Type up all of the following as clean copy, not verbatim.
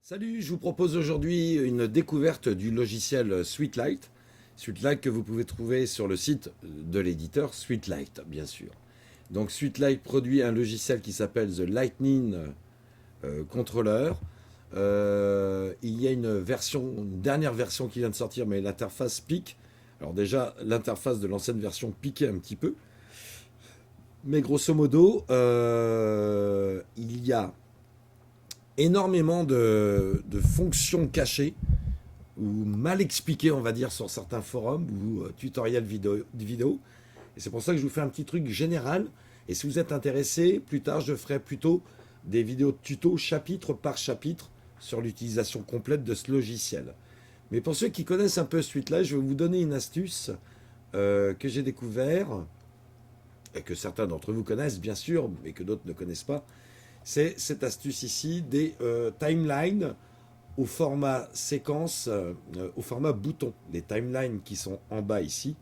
Salut, je vous propose aujourd'hui une découverte du logiciel Sweetlight. Sweetlight que vous pouvez trouver sur le site de l'éditeur Sweetlight, bien sûr. Donc Sweetlight produit un logiciel qui s'appelle The Lightning Controller. Il y a une dernière version qui vient de sortir, mais l'interface pique. Alors déjà, l'interface de l'ancienne version piquait un petit peu. Mais grosso modo, il y a énormément de fonctions cachées ou mal expliquées, on va dire, sur certains forums ou tutoriels vidéo. Et c'est pour ça que je vous fais un petit truc général. Et si vous êtes intéressé, plus tard, je ferai plutôt des vidéos de tuto chapitre par chapitre sur l'utilisation complète de ce logiciel. Mais pour ceux qui connaissent un peu Sweetlight, je vais vous donner une astuce que j'ai découvert et que certains d'entre vous connaissent bien sûr, mais que d'autres ne connaissent pas. C'est cette astuce ici des timelines au format séquence, au format bouton. Les timelines qui sont en bas ici,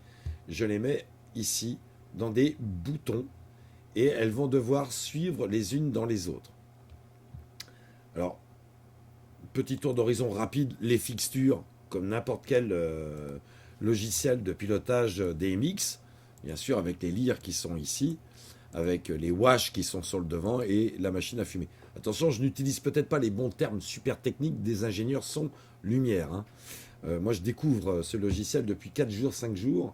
je les mets ici dans des boutons et elles vont devoir suivre les unes dans les autres. Alors, petit tour d'horizon rapide, les fixtures, comme n'importe quel logiciel de pilotage DMX, bien sûr avec les lyres qui sont ici, avec les wash qui sont sur le devant et la machine à fumer. Attention, je n'utilise peut-être pas les bons termes super techniques des ingénieurs son lumière. Moi, je découvre ce logiciel depuis 4 jours, 5 jours,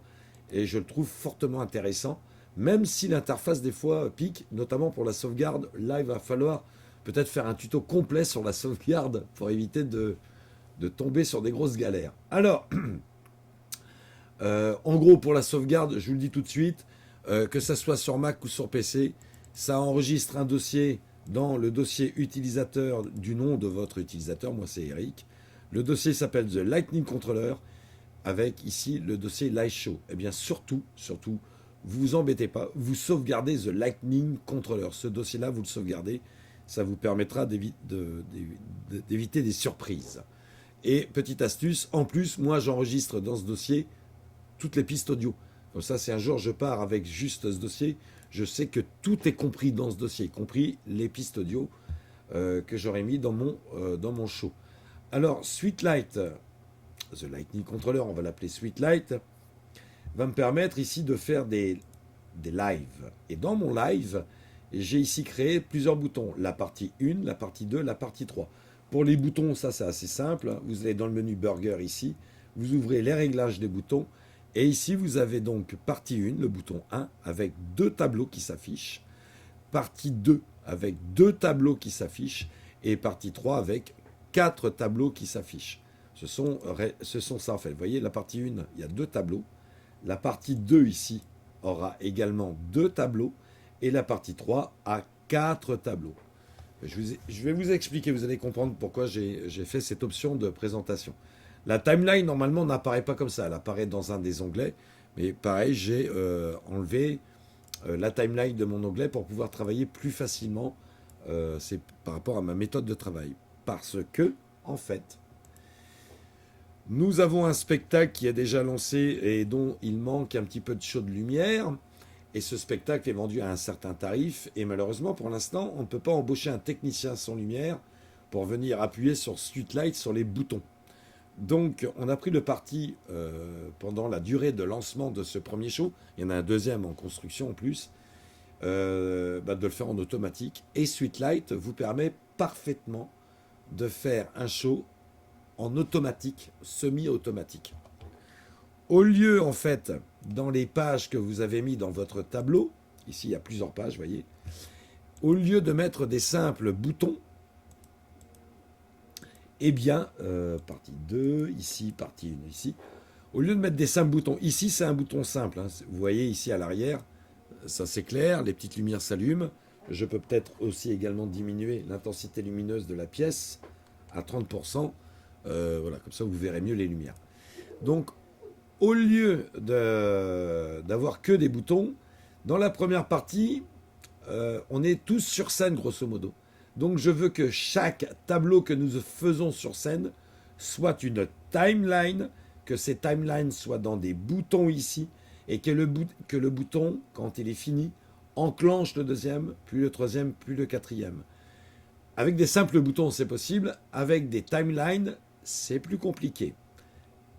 et je le trouve fortement intéressant, même si l'interface des fois pique, notamment pour la sauvegarde. Là, il va falloir peut-être faire un tuto complet sur la sauvegarde pour éviter de tomber sur des grosses galères. Alors, en gros, pour la sauvegarde, je vous le dis tout de suite, que ça soit sur Mac ou sur PC, ça enregistre un dossier dans le dossier utilisateur du nom de votre utilisateur. Moi, c'est Eric. Le dossier s'appelle The Lightning Controller, avec ici le dossier Lightshow. Eh bien, surtout, vous vous embêtez pas, vous sauvegardez The Lightning Controller. Ce dossier-là, vous le sauvegardez. Ça vous permettra d'éviter des surprises. Et petite astuce, en plus, moi, j'enregistre dans ce dossier toutes les pistes audio. Comme ça, si un jour je pars avec juste ce dossier, je sais que tout est compris dans ce dossier, y compris les pistes audio que j'aurais mis dans mon show. Alors, Sweetlight, The Lightning Controller, on va l'appeler Sweetlight, va me permettre ici de faire des lives. Et dans mon live, j'ai ici créé plusieurs boutons. La partie 1, la partie 2, la partie 3. Pour les boutons, ça c'est assez simple. Vous allez dans le menu Burger ici, vous ouvrez les réglages des boutons. Et ici, vous avez donc partie 1, le bouton 1, avec 2 tableaux qui s'affichent. Partie 2, avec 2 tableaux qui s'affichent. Et partie 3, avec 4 tableaux qui s'affichent. Ce sont ça, en fait. Vous voyez, la partie 1, il y a 2 tableaux. La partie 2, ici, aura également 2 tableaux. Et la partie 3 a 4 tableaux. Je vais vous expliquer, vous allez comprendre pourquoi j'ai fait cette option de présentation. La timeline, normalement, n'apparaît pas comme ça. Elle apparaît dans un des onglets. Mais pareil, j'ai enlevé la timeline de mon onglet pour pouvoir travailler plus facilement. C'est par rapport à ma méthode de travail. Parce que, en fait, nous avons un spectacle qui est déjà lancé et dont il manque un petit peu de show de lumière. Et ce spectacle est vendu à un certain tarif. Et malheureusement, pour l'instant, on ne peut pas embaucher un technicien sans lumière pour venir appuyer sur Sweetlight sur les boutons. Donc, on a pris le parti pendant la durée de lancement de ce premier show, il y en a un deuxième en construction en plus, de le faire en automatique. Et Sweetlight vous permet parfaitement de faire un show en automatique, semi-automatique. Au lieu, en fait, dans les pages que vous avez mis dans votre tableau, ici il y a plusieurs pages, vous voyez, au lieu de mettre des simples boutons, eh bien, partie 2, ici, partie 1, ici. Au lieu de mettre des simples boutons, ici c'est un bouton simple. Vous voyez ici à l'arrière, ça c'est clair, les petites lumières s'allument. Je peux peut-être aussi également diminuer l'intensité lumineuse de la pièce à 30%. Voilà, comme ça vous verrez mieux les lumières. Donc, au lieu d'avoir que des boutons, dans la première partie, on est tous sur scène grosso modo. Donc je veux que chaque tableau que nous faisons sur scène soit une timeline, que ces timelines soient dans des boutons ici, et que le bouton, quand il est fini, enclenche le deuxième, puis le troisième, puis le quatrième. Avec des simples boutons, c'est possible. Avec des timelines, c'est plus compliqué.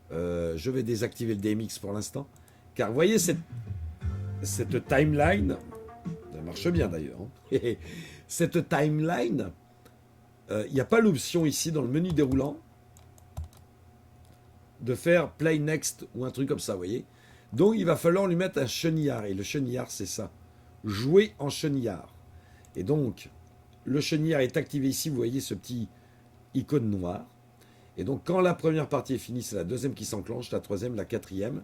Je vais désactiver le DMX pour l'instant. Car vous voyez, cette timeline, ça marche bien d'ailleurs. Hein. Cette timeline, il n'y a pas l'option ici dans le menu déroulant de faire play next ou un truc comme ça, vous voyez. Donc il va falloir lui mettre un chenillard. Et le chenillard, c'est ça. Jouer en chenillard. Et donc, le chenillard est activé ici, vous voyez ce petit icône noir. Et donc quand la première partie est finie, c'est la deuxième qui s'enclenche, la troisième, la quatrième,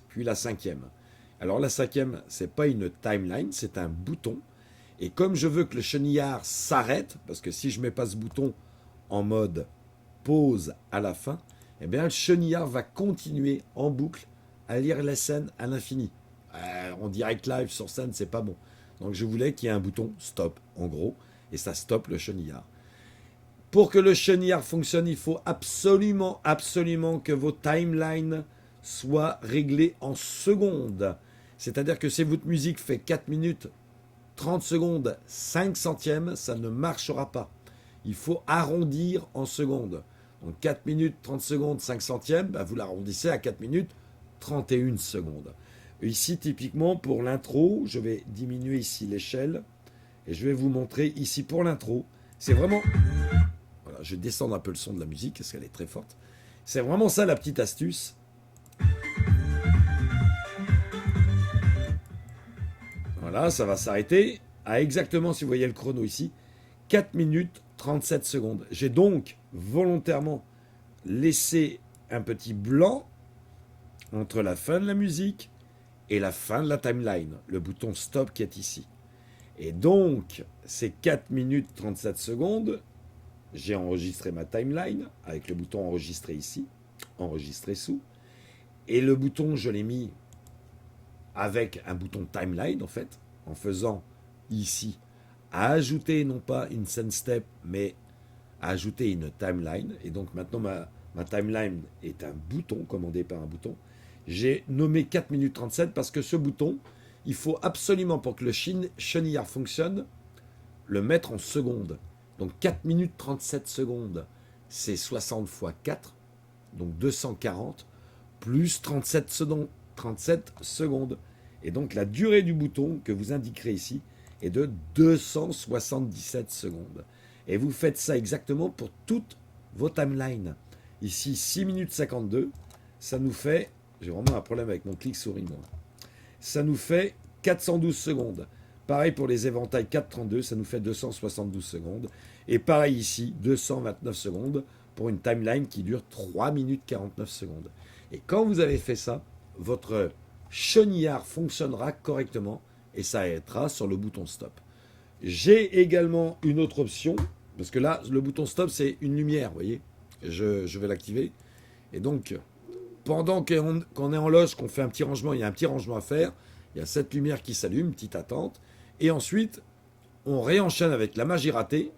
puis la cinquième. Alors la cinquième, c'est pas une timeline, c'est un bouton. Et comme je veux que le chenillard s'arrête, parce que si je mets pas ce bouton en mode pause à la fin, eh bien le chenillard va continuer en boucle à lire la scène à l'infini. En direct live sur scène, c'est pas bon. Donc je voulais qu'il y ait un bouton stop, en gros, et ça stoppe le chenillard. Pour que le chenillard fonctionne, il faut absolument, absolument que vos timelines soient réglées en secondes. C'est-à-dire que si votre musique fait 4 minutes, 30 secondes, 5 centièmes, ça ne marchera pas. Il faut arrondir en secondes. Donc 4 minutes, 30 secondes, 5 centièmes, bah vous l'arrondissez à 4 minutes, 31 secondes. Ici, typiquement, pour l'intro, je vais diminuer ici l'échelle et je vais vous montrer ici pour l'intro. C'est vraiment... Voilà, je vais descendre un peu le son de la musique parce qu'elle est très forte. C'est vraiment ça la petite astuce. Voilà, ça va s'arrêter à exactement, si vous voyez le chrono ici, 4 minutes 37 secondes. J'ai donc volontairement laissé un petit blanc entre la fin de la musique et la fin de la timeline, le bouton stop qui est ici. Et donc, ces 4 minutes 37 secondes, j'ai enregistré ma timeline avec le bouton enregistrer ici, enregistrer sous, et le bouton, je l'ai mis avec un bouton timeline, en fait, en faisant ici, à ajouter non pas une scène step, mais à ajouter une timeline. Et donc maintenant, ma timeline est un bouton, commandé par un bouton. J'ai nommé 4 minutes 37 parce que ce bouton, il faut absolument, pour que le chenillard fonctionne, le mettre en secondes. Donc 4 minutes 37 secondes, c'est 60 fois 4, donc 240, plus 37 secondes. Et donc la durée du bouton que vous indiquerez ici est de 277 secondes. Et vous faites ça exactement pour toutes vos timelines. Ici, 6 minutes 52, ça nous fait... J'ai vraiment un problème avec mon clic-souris, moi. Ça nous fait 412 secondes. Pareil pour les éventails 432, ça nous fait 272 secondes. Et pareil ici, 229 secondes pour une timeline qui dure 3 minutes 49 secondes. Et quand vous avez fait ça, votre chenillard fonctionnera correctement et ça arrêtera sur le bouton stop. J'ai également une autre option, parce que là, le bouton stop, c'est une lumière, vous voyez. Je vais l'activer. Et donc, pendant qu'on est en loge, qu'on fait un petit rangement, il y a un petit rangement à faire, il y a cette lumière qui s'allume, petite attente, et ensuite, on réenchaîne avec la magie ratée,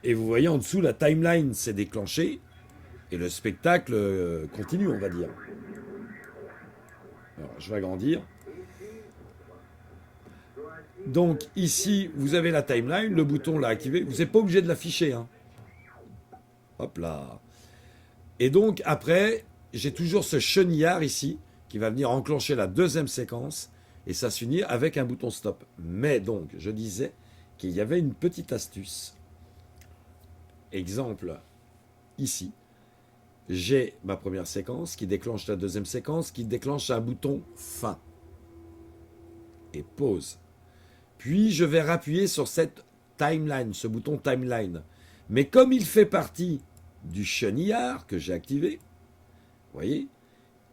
et vous voyez en dessous, la timeline s'est déclenchée, et le spectacle continue, on va dire. Alors, je vais agrandir. Donc ici, vous avez la timeline, le bouton l'a activé, vous n'êtes pas obligé de l'afficher. Hein. Hop là. Et donc après, j'ai toujours ce chenillard ici qui va venir enclencher la deuxième séquence et ça se finit avec un bouton stop. Mais donc, je disais qu'il y avait une petite astuce. Exemple, ici, j'ai ma première séquence qui déclenche la deuxième séquence, qui déclenche un bouton fin et pause. Puis je vais rappuyer sur cette timeline, ce bouton timeline. Mais comme il fait partie du chenillard que j'ai activé, vous voyez,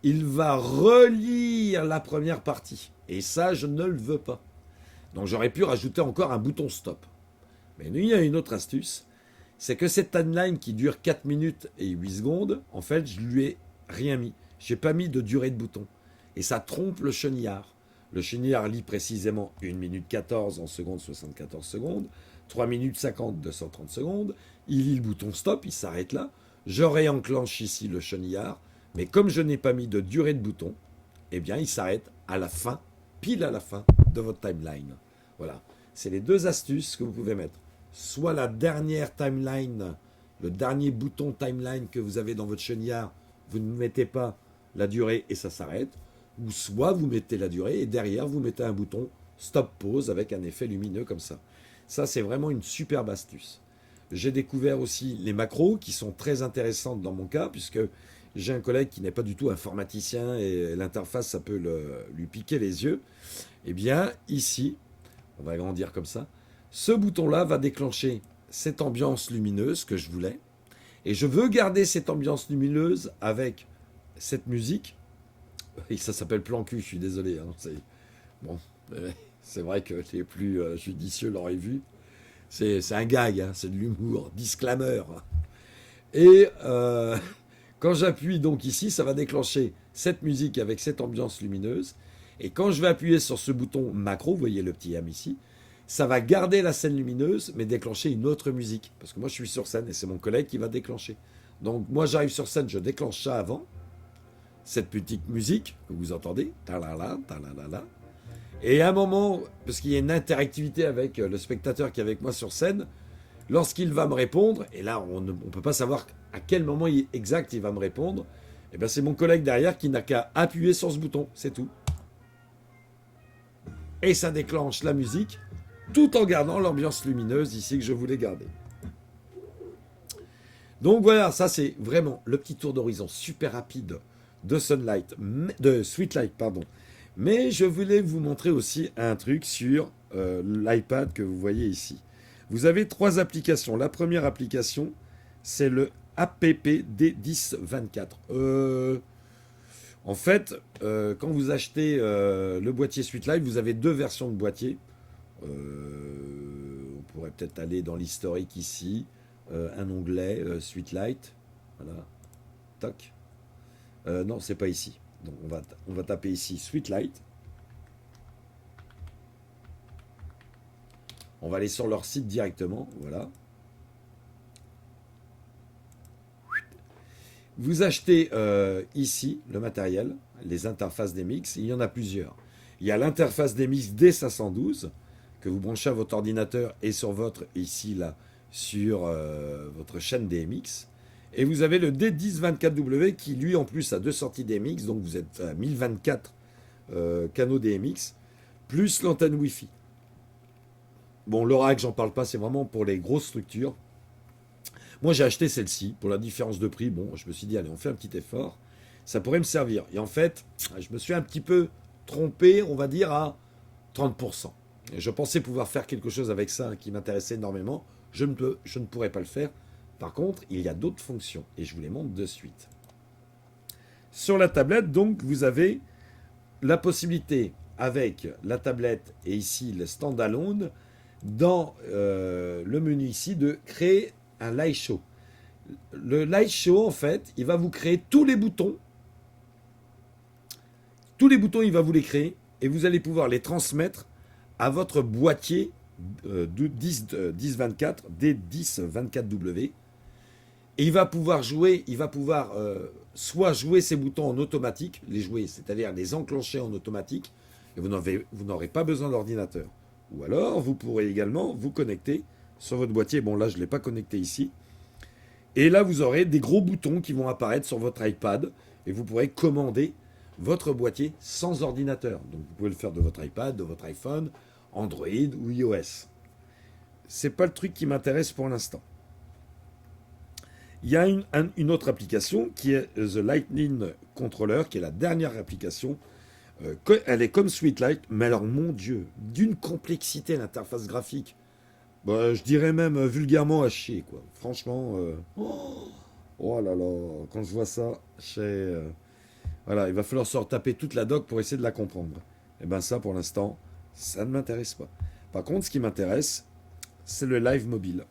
il va relire la première partie. Et ça, je ne le veux pas. Donc j'aurais pu rajouter encore un bouton stop. Mais il y a une autre astuce, c'est que cette timeline qui dure 4 minutes et 8 secondes, en fait, je lui ai rien mis. Je n'ai pas mis de durée de bouton. Et ça trompe le chenillard. Le chenillard lit précisément 1 minute 14 en secondes, 74 secondes, 3 minutes 50, 230 secondes. Il lit le bouton stop, il s'arrête là. Je réenclenche ici le chenillard, mais comme je n'ai pas mis de durée de bouton, eh bien il s'arrête à la fin, pile à la fin de votre timeline. Voilà. c'est les deux astuces que vous pouvez mettre. Soit la dernière timeline, le dernier bouton timeline que vous avez dans votre chenillard, vous ne mettez pas la durée et ça s'arrête. Ou soit vous mettez la durée et derrière vous mettez un bouton stop pause avec un effet lumineux comme ça. Ça, c'est vraiment une superbe astuce. J'ai découvert aussi les macros qui sont très intéressantes dans mon cas, puisque j'ai un collègue qui n'est pas du tout informaticien et l'interface, ça peut lui piquer les yeux. Eh bien, ici, on va agrandir comme ça, ce bouton-là va déclencher cette ambiance lumineuse que je voulais. Et je veux garder cette ambiance lumineuse avec cette musique. Et ça s'appelle plan cul, je suis désolé. Hein, bon, c'est vrai que les plus judicieux l'auraient vu. C'est un gag, hein, c'est de l'humour, disclaimer. Et quand j'appuie donc ici, ça va déclencher cette musique avec cette ambiance lumineuse. Et quand je vais appuyer sur ce bouton macro, vous voyez le petit M ici, ça va garder la scène lumineuse, mais déclencher une autre musique. Parce que moi, je suis sur scène et c'est mon collègue qui va déclencher. Donc moi, j'arrive sur scène, je déclenche ça avant. Cette petite musique que vous entendez. Ta-la-la, ta-la-la-la. Et à un moment, parce qu'il y a une interactivité avec le spectateur qui est avec moi sur scène, lorsqu'il va me répondre, et là on ne peut pas savoir à quel moment exact il va me répondre, et bien c'est mon collègue derrière qui n'a qu'à appuyer sur ce bouton, c'est tout. Et ça déclenche la musique, tout en gardant l'ambiance lumineuse ici que je voulais garder. Donc voilà, ça c'est vraiment le petit tour d'horizon super rapide de Sweetlight, pardon. Mais je voulais vous montrer aussi un truc sur l'iPad que vous voyez ici. Vous avez 3 applications. La première application, c'est le AppD1024. En fait, quand vous achetez le boîtier Sweetlight, vous avez 2 versions de boîtier. On pourrait peut-être aller dans l'historique ici. Un onglet Sweetlight. Voilà. Toc. Non, c'est pas ici. Donc on va taper ici Sweetlight. On va aller sur leur site directement. Voilà. Vous achetez ici le matériel, les interfaces des mix. Il y en a plusieurs. Il y a l'interface des mix D512 que vous branchez à votre ordinateur et sur votre, ici, là, sur votre chaîne DMX. Et vous avez le D1024W qui, lui, en plus, a 2 sorties DMX. Donc, vous êtes à 1024 canaux DMX, plus l'antenne Wi-Fi. Bon, l'Oracle, j'en parle pas, c'est vraiment pour les grosses structures. Moi, j'ai acheté celle-ci. Pour la différence de prix, bon, je me suis dit, allez, on fait un petit effort. Ça pourrait me servir. Et en fait, je me suis un petit peu trompé, on va dire, à 30%. Et je pensais pouvoir faire quelque chose avec ça qui m'intéressait énormément. Je ne pourrais pas le faire. Par contre, il y a d'autres fonctions. Et je vous les montre de suite. Sur la tablette, donc, vous avez la possibilité, avec la tablette et ici le standalone, dans le menu ici, de créer un light show. Le light show, en fait, il va vous créer tous les boutons. Tous les boutons, il va vous les créer. Et vous allez pouvoir les transmettre à votre boîtier de 1024, D1024W. Et il va pouvoir jouer, soit jouer ces boutons en automatique, les jouer, c'est-à-dire les enclencher en automatique, et vous n'aurez pas besoin d'ordinateur. Ou alors, vous pourrez également vous connecter sur votre boîtier. Bon, là, je ne l'ai pas connecté ici. Et là, vous aurez des gros boutons qui vont apparaître sur votre iPad, et vous pourrez commander votre boîtier sans ordinateur. Donc, vous pouvez le faire de votre iPad, de votre iPhone, Android ou iOS. C'est pas le truc qui m'intéresse pour l'instant. Il y a une autre application qui est The Lightning Controller, qui est la dernière application. Elle est comme Sweetlight, mais alors, mon Dieu, d'une complexité l'interface graphique. Bah, je dirais même vulgairement à chier, quoi. Franchement, oh là là, quand je vois ça, voilà, il va falloir se retaper toute la doc pour essayer de la comprendre. Et bien ça, pour l'instant, ça ne m'intéresse pas. Par contre, ce qui m'intéresse, c'est le live mobile.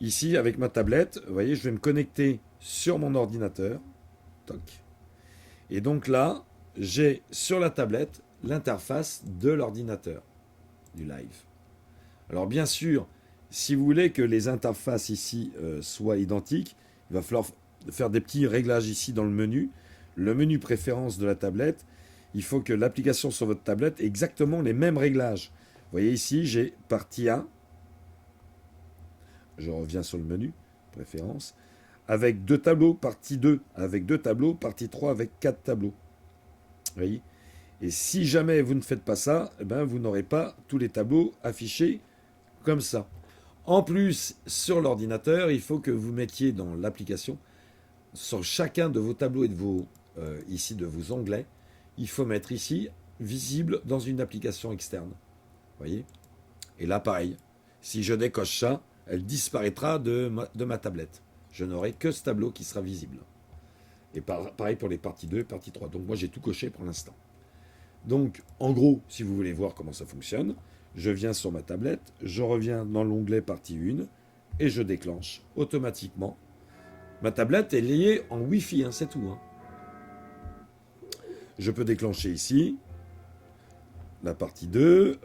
Ici, avec ma tablette, vous voyez, je vais me connecter sur mon ordinateur. Toc. Et donc là, j'ai sur la tablette l'interface de l'ordinateur du live. Alors bien sûr, si vous voulez que les interfaces ici soient identiques, il va falloir faire des petits réglages ici dans le menu préférence de la tablette. Il faut que l'application sur votre tablette ait exactement les mêmes réglages. Vous voyez ici, j'ai partie 1. Je reviens sur le menu, préférences. Avec 2 tableaux, partie 2 avec 2 tableaux, partie 3 avec 4 tableaux. Vous voyez? Et si jamais vous ne faites pas ça, eh ben, vous n'aurez pas tous les tableaux affichés comme ça. En plus, sur l'ordinateur, il faut que vous mettiez dans l'application, sur chacun de vos tableaux et de vos, ici, de vos onglets, il faut mettre ici, visible dans une application externe. Vous voyez? Et là, pareil. Si je décoche ça, elle disparaîtra de ma tablette. Je n'aurai que ce tableau qui sera visible. Et pareil pour les parties 2 et partie 3. Donc moi, j'ai tout coché pour l'instant. Donc, en gros, si vous voulez voir comment ça fonctionne, je viens sur ma tablette, je reviens dans l'onglet partie 1 et je déclenche automatiquement. Ma tablette est liée en Wi-Fi, hein, c'est tout. Hein. Je peux déclencher ici la partie 2.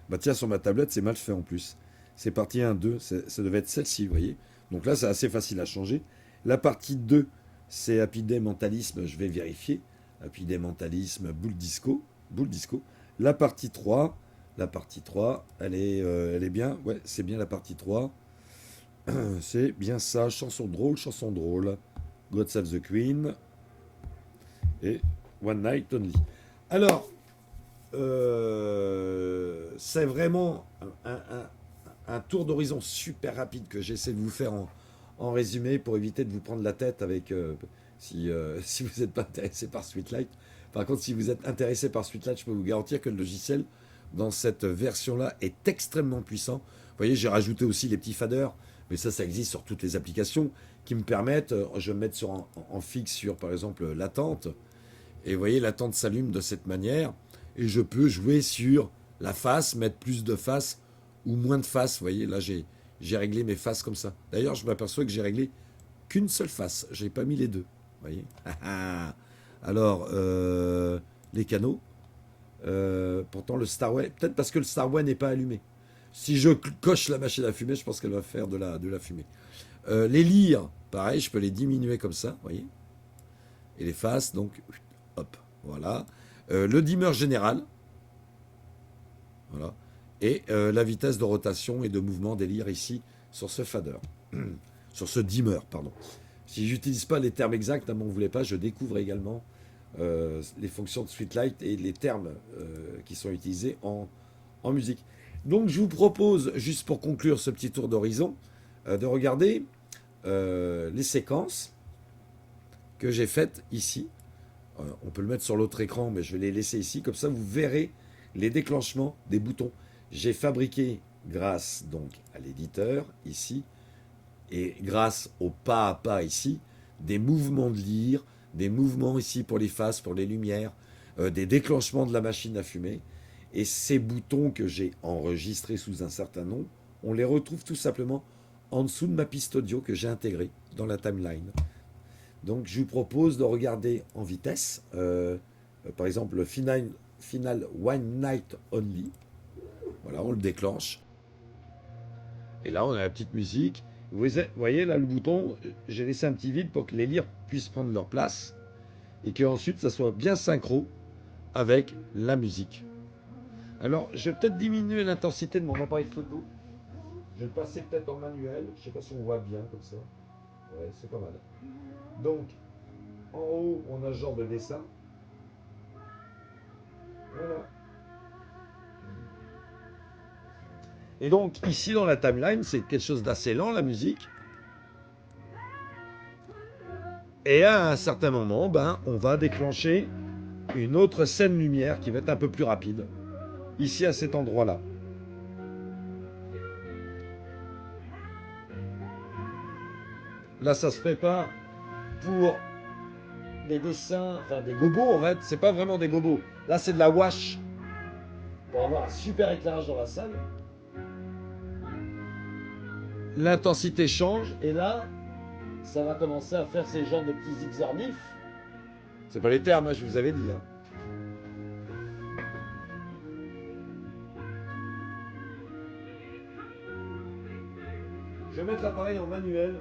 Bah tiens, sur ma tablette, c'est mal fait en plus. C'est partie 1, 2, ça devait être celle-ci, vous voyez. Donc là, c'est assez facile à changer. La partie 2, c'est Happy Day Mentalisme, je vais vérifier. Happy Day Mentalisme, boule disco. La partie 3, elle est bien. Ouais, c'est bien la partie 3. C'est bien ça, chanson drôle. God Save the Queen. Et One Night Only. Alors, c'est vraiment un tour d'horizon super rapide que j'essaie de vous faire en résumé pour éviter de vous prendre la tête avec si vous n'êtes pas intéressé par Sweetlight. Par contre, si vous êtes intéressé par Sweetlight, je peux vous garantir que le logiciel dans cette version-là est extrêmement puissant. Vous voyez, j'ai rajouté aussi les petits faders, mais ça existe sur toutes les applications qui me permettent, je vais me mettre en fixe sur par exemple l'attente, et vous voyez, l'attente s'allume de cette manière, et je peux jouer sur la face, mettre plus de faces ou moins de faces. Vous voyez, là j'ai réglé mes faces comme ça. D'ailleurs, je m'aperçois que j'ai réglé qu'une seule face. Je n'ai pas mis les deux. Vous voyez. Alors, les canaux. Pourtant, le Starway, peut-être parce que le Starway n'est pas allumé. Si je coche la machine à fumer, je pense qu'elle va faire de la fumée. Les lyres, pareil, je peux les diminuer comme ça, vous voyez. Et les faces, donc, hop, voilà. Le dimmer général, voilà. Et la vitesse de rotation et de mouvement des lyres ici, sur ce fader. Sur ce dimmer, pardon. Si j'utilise pas les termes exacts, ne m'en voulez pas, je découvre également les fonctions de Sweetlight et les termes qui sont utilisés en musique. Donc je vous propose, juste pour conclure ce petit tour d'horizon, de regarder les séquences que j'ai faites ici. On peut le mettre sur l'autre écran, mais je vais les laisser ici. Comme ça, vous verrez les déclenchements des boutons. J'ai fabriqué, grâce donc à l'éditeur, ici, et grâce au pas à pas ici, des mouvements de lyre, des mouvements ici pour les faces, pour les lumières, des déclenchements de la machine à fumer. Et ces boutons que j'ai enregistrés sous un certain nom, on les retrouve tout simplement en dessous de ma piste audio que j'ai intégrée dans la timeline. Donc je vous propose de regarder en vitesse, par exemple le final One Night Only. Voilà, on le déclenche. Et là, on a la petite musique. Vous voyez, là, le bouton, j'ai laissé un petit vide pour que les lyres puissent prendre leur place et qu'ensuite, ça soit bien synchro avec la musique. Alors, je vais peut-être diminuer l'intensité de mon appareil photo. Je vais le passer peut-être en manuel. Je ne sais pas si on voit bien comme ça. Ouais, c'est pas mal. Donc, en haut, on a ce genre de dessin. Voilà. Et donc, ici, dans la timeline, c'est quelque chose d'assez lent, la musique. Et à un certain moment, ben, on va déclencher une autre scène lumière qui va être un peu plus rapide. Ici, à cet endroit-là. Là, ça se prépare pour des dessins, enfin des gobos en fait. C'est pas vraiment des gobos. Là, c'est de la wash pour avoir un super éclairage dans la salle. L'intensité change et là, ça va commencer à faire ces genres de petits zigzornifs. C'est pas les termes, hein, je vous avais dit. Hein. Je vais mettre l'appareil en manuel.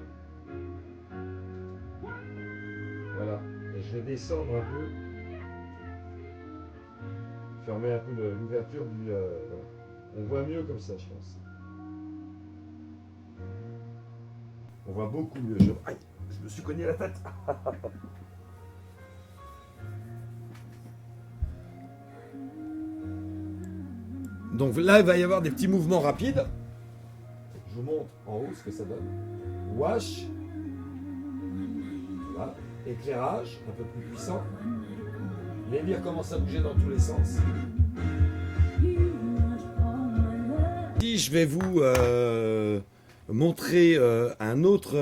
Voilà. Et je vais descendre un peu. Fermer un peu l'ouverture du. Voilà. On voit mieux comme ça, je pense. On voit beaucoup mieux. Aïe, je me suis cogné la tête. Donc là, il va y avoir des petits mouvements rapides. Je vous montre en haut ce que ça donne. Wash. Voilà. Éclairage, un peu plus puissant. Les lyres commencent à bouger dans tous les sens. Si je vais vous montrer un autre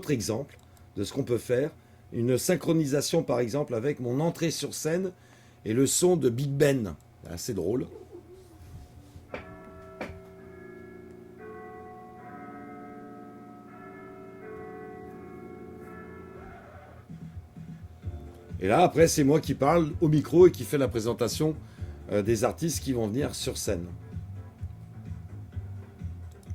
exemple de ce qu'on peut faire. Une synchronisation par exemple avec mon entrée sur scène et le son de Big Ben. Assez drôle. Et là, après, c'est moi qui parle au micro et qui fait la présentation des artistes qui vont venir sur scène.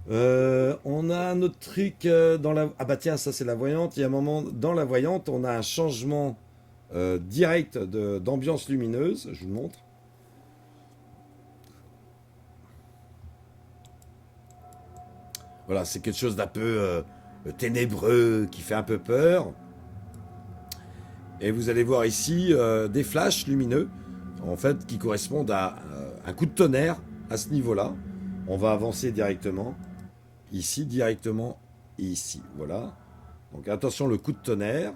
On a un autre truc dans la... Ah bah tiens, ça c'est la voyante. Il y a un moment, dans la voyante, on a un changement direct d'ambiance lumineuse. Je vous le montre. Voilà, c'est quelque chose d'un peu ténébreux, qui fait un peu peur. Et vous allez voir ici des flashs lumineux, en fait, qui correspondent à un coup de tonnerre à ce niveau-là. On va avancer directement, ici, directement, ici. Voilà. Donc attention, le coup de tonnerre.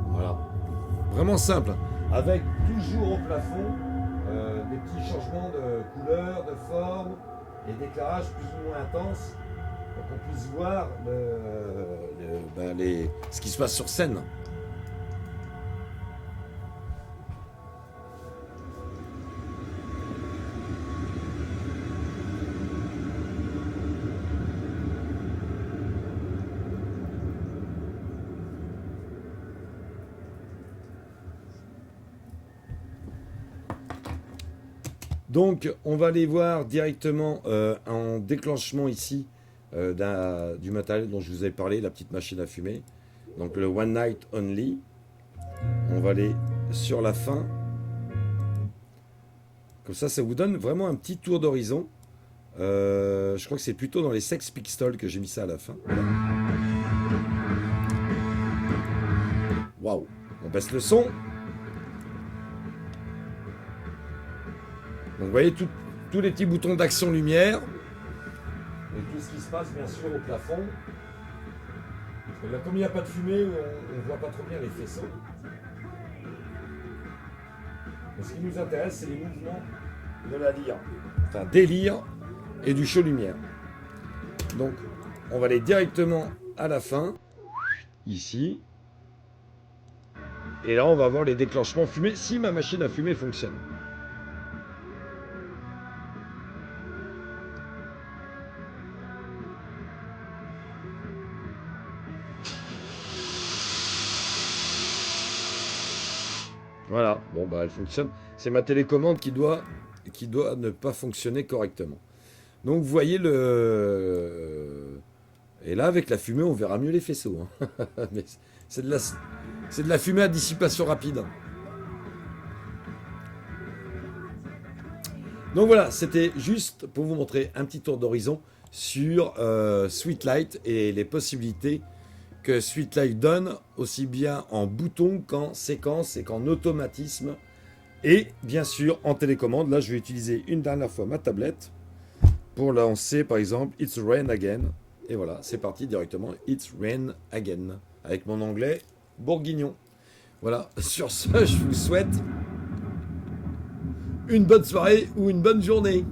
Voilà. Vraiment simple, avec toujours au plafond des petits changements de couleur, de forme et d'éclairage plus ou moins intenses pour qu'on puisse voir ce qui se passe sur scène. Donc, on va aller voir directement en déclenchement ici du matériel dont je vous ai parlé, la petite machine à fumer. Donc, le One Night Only. On va aller sur la fin. Comme ça vous donne vraiment un petit tour d'horizon. Je crois que c'est plutôt dans les Sex Pistols que j'ai mis ça à la fin. Waouh! On baisse le son. Donc vous voyez tous les petits boutons d'action lumière et tout ce qui se passe bien sûr au plafond. Parce que là, comme il n'y a pas de fumée, on ne voit pas trop bien les faisceaux. Mais ce qui nous intéresse, c'est les mouvements de la lyre. Enfin des lyres et du show lumière. Donc on va aller directement à la fin, ici. Et là on va voir les déclenchements fumés si ma machine à fumer fonctionne. Voilà, bon bah elle fonctionne. C'est ma télécommande qui doit ne pas fonctionner correctement. Donc vous voyez le... Et là avec la fumée on verra mieux les faisceaux. Hein. Mais c'est de la fumée à dissipation rapide. Donc voilà, c'était juste pour vous montrer un petit tour d'horizon sur Sweetlight et les possibilités que Sweetlight donne, aussi bien en bouton qu'en séquence et qu'en automatisme. Et bien sûr en télécommande. Là je vais utiliser une dernière fois ma tablette pour lancer par exemple It's Rain Again. Et voilà, c'est parti directement, It's Rain Again. Avec mon anglais bourguignon. Voilà, sur ce, je vous souhaite une bonne soirée ou une bonne journée.